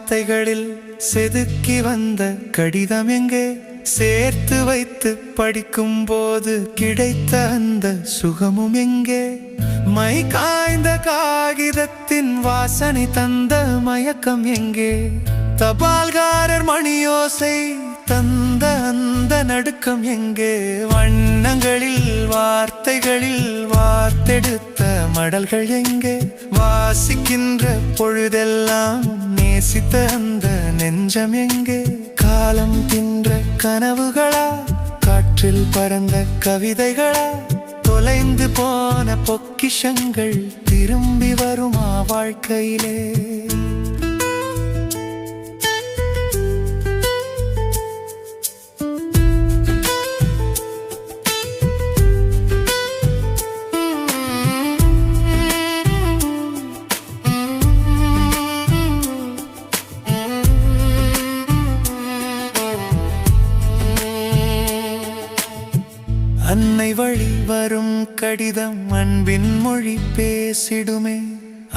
வார்த்தைகளில் செதுக்கி வந்த கடிதம் எங்கே? சேர்த்து வைத்து படிக்கும் போது கிடைத்த அந்த சுகமும் எங்கே? மை காய்ந்த காகிதத்தின் வாசனை தந்த மயக்கம் எங்கே? தபால்காரர் மணியோசை தந்த அந்த நடுக்கம் எங்கே? வண்ணங்களில் வார்த்தைகளில் வார்த்தெடுத்த மடல்கள் எங்கே? வாசிக்கின்ற பொழுதெல்லாம் நேசித்த அந்த நெஞ்சம் எங்கே? காலம் தின்ற கனவுகளா, காற்றில் பறந்த கவிதைகளா, தொலைந்து போன பொக்கிஷங்கள் திரும்பி வருமா வாழ்க்கையிலே? அன்னை வழி வரும் கடிதம் அன்பின் மொழி பேசிடுமே.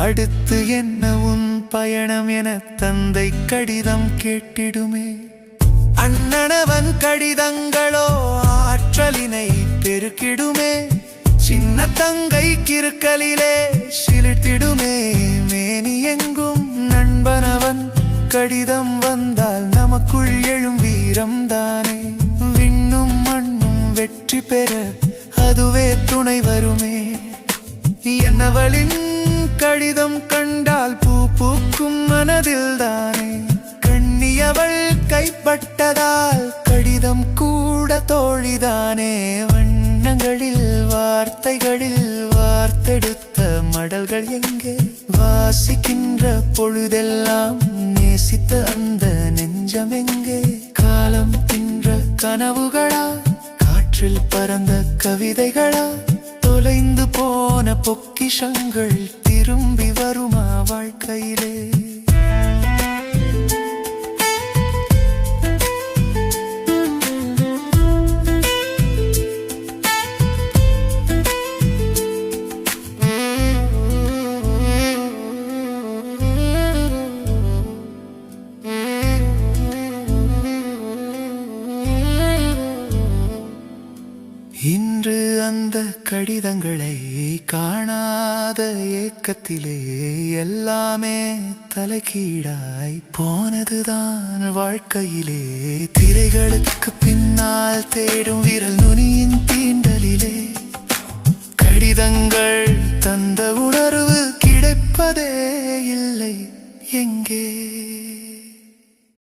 அடுத்து என்ன உன் பயணம் என தந்தை கடிதம் கேட்டிடுமே. அண்ணனவன் கடிதங்களோ ஆற்றலினை பெருக்கிடுமே. சின்ன தங்கை கிறுக்கலிலே சிலிர்த்திடுமே. மேனி எங்கும் நண்பனவன் கடிதம் வந்தால் நமக்குள் எழும் வீரம் தானே. விண்ணும் மண்ணும் வெற்றி பெற அதுவே துணை வருமே. என்னவளின் கடிதம் கண்டால் பூ பூக்கும் மனதில் தானே. கண்ணியவள் கைப்பட்டதால் கடிதம் கூட தோழிதானே. வண்ணங்களில் வார்த்தைகளில் வார்த்தெடுத்த மடல்கள் எங்கே? வாசிக்கின்ற பொழுதெல்லாம் நேசித்த அந்த நெஞ்சம் எங்கே? காலம் தின்ற கனவுகளா, காற்றில் பறந்த கவிதைகளா, தொலைந்து போன பொக்கிஷங்கள் திரும்பி வருமா வாழ்க்கையிலே? இன்று அந்த கடிதங்களை காணாத ஏக்கத்திலே எல்லாமே தலைகீழாய் போனதுதான் வாழ்க்கையிலே. திரைகளுக்கு பின்னால் தேடும் விரல் நுனியின் தீண்டலிலே கடிதங்கள் தந்த உணர்வு கிடைப்பதே இல்லை எங்கே?